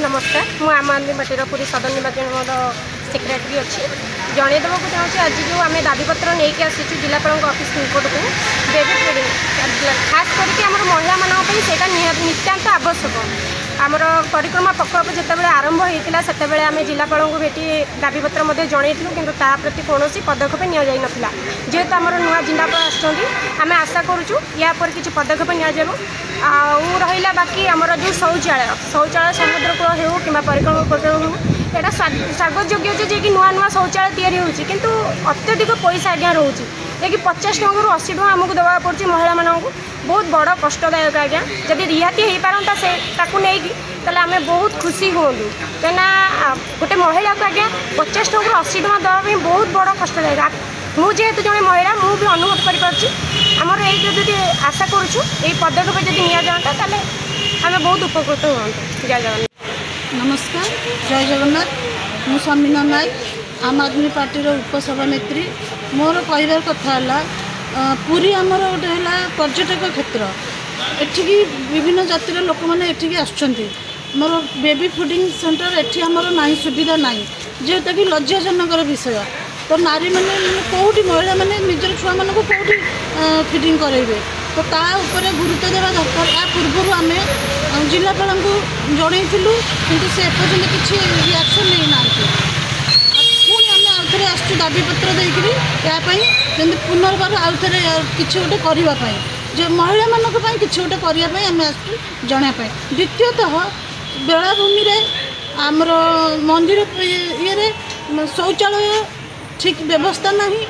नमस्कार मु आम आदमी पार्टी पुरी सदन निर्वाचन सेक्रेटरी अच्छी जनईदेव को चाहूँगी आज जो आम दाबीपत्र नहीं आसीचु जिलापाल ऑफिस निकट को बेबी फीडिंग खास करके आम महिला मानी नितांत आवश्यक आमर परिक्रमा प्रकल्प जितेबाला आरंभ होता से आम जिलापाल को भेटी दाबीपत्र जनईलु कि प्रति कौन पदक्षेप निना जेहेतु आम नुआ जिलापाल आम आशा करुचु या पर किसी पदक्षेप रहा बाकी आमर जो शौचालय समुद्र कूल हो कि परिक्रमा प्रकल्प हो यहाँ स्वागत योग्य जे कि नुआ नुआ शौचालय या कि अत्यधिक पैसा आज्ञा रोचे कि 50 टଙ୍କା ରୁ 80 टଙ୍କା आमको देवा पड़े महिला मानक बहुत बड़ कष्टदायक आज्ञा जदि रिहाती हो पारता से ताकू आम बहुत खुशी हूँ कहीं गोटे महिला को आज्ञा 50 टଙ୍କା ରୁ 80 टଙ୍କା देवाई बहुत बड़ कष्टदायक मुझे जड़े महिला मुझे अनुभव करमर ये आशा करुचु ये पदक्षेप जब नि जाता आम बहुत उपकृत हूँ। जय जगन्नाथ। नमस्कार जय जगन्नाथ मु समीना नायक आम आदमी पार्टी उपसभानेत्री मोर कहबार कथा है पुरी आमर गोटे है पर्यटक क्षेत्र एठिकी विभिन्न जातिर लोक मैंने एठिकी आसुच्चंती मोर बेबी फीडिंग सेंटर एठी आमर नहीं सुविधा नहीं जेहेतु कि लज्जाजनक विषय तो नारी मैंने कौटी महिला मैंने निजर छुआ मान को कौटी फीडिंग करेंगे तो ता उपरे गुरुत्व देवा दरकार या पूर्व आम जिलापाल को जनईलु कि से एपर्यंत किसी रिएक्शन नहीं ना पुणी आम आउ थे आसु दाबीपत्र देकरी यानी पुनर्बार आउ थे किसी गोटे करने जो महिला मानक किसी गोटे करने आम आसु जनापी द्वितीयतः बेलाभूमि आमर मंदिर ये शौचालय ठीक व्यवस्था नहीं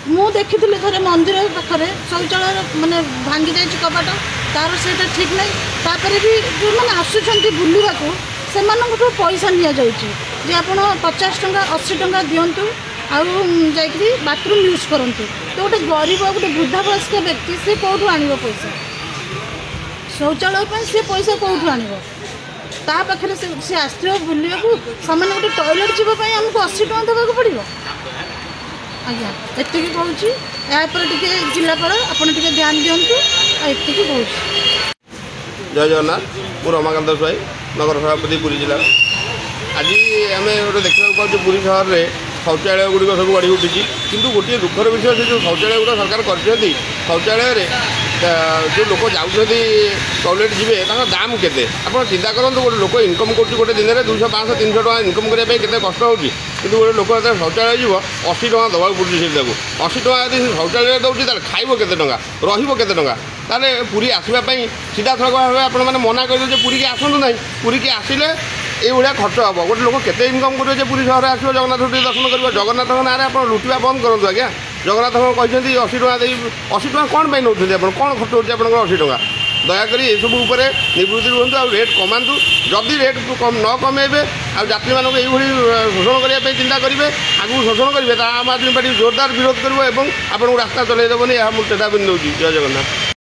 मु देखी थे मंदिर पाखे शौचालय मानने भांगी जाइए कबाट तार से ठीक नहीं तापर भी जो मैंने आसुँच बुलवा से पैसा नि जाए आप 50 टଙ୍କା 80 टଙ୍କା दिंतु आखिरी बाथरूम यूज करूँ तो गोटे गरीब गोटे वृद्धावस्था व्यक्ति सी कौटू आण पैसा शौचालय सी पैसा कौटू आण पाखे सी आसो बुलवा सामान्य गोटे टॉयलेट जावाई आमको 80 टଙ୍କା देवाक पड़ो आज्ञा एति कहूँ यापर टे जिलापाल आपड़ टे ध्यान दिंतु एति कहूँ। जय जगन्नाथ मु रमाकांत स्वाई नगर सभापति पुरी जिला आज आम गोटे देखा पाँच पुरी सहर में शौचालय गुड़िक सब गढ़ी उठी किंतु गोटे दुखर विषय से जो शौचालय गुड़ा सरकार कर शौचालय जो लोक जाऊँगी टॉयलेट जी दाम के चिंता करूँ गोटे लोक इनकम कर दिन में 200 500 300 टଙ୍କା इनकम करने के कष्ट होगी कि गोटे लोक जो शौचालय जीव 80 टଙ୍କା देवा पड़े 80 टଙ୍କା यदि शौचालय दूसरी खाइब के रही ताले पुरी आसवाई सीधा सड़क भाव आप मना कर पुरी की आसतु ना पुरी की आसिले ये खर्च हम गोटे लोक केते इनकम करेंगे पुरी सहर आस जगन्नाथ दर्शन कर जगन्नाथ ना आप लुटा बंद करूँ आज्ञा जगन्नाथ कहते 80 टଙ୍କା 80 टଙ୍କା कौन पर नौ कौन खर्च होती है 80 टଙ୍କା दयाकोरी ये सब निवृत्ति रुहतु आ रेट कमातु जदि रेट न कमेबे आत्री मानक ये शोषण करने चिंता करेंगे आगू शोषण करेंगे आम आदमी पार्टी जोरदार विरोध कर आपको रास्ता चलैदेवनी यह मुझे चेतावनी दूसरी। जय जगन्नाथ।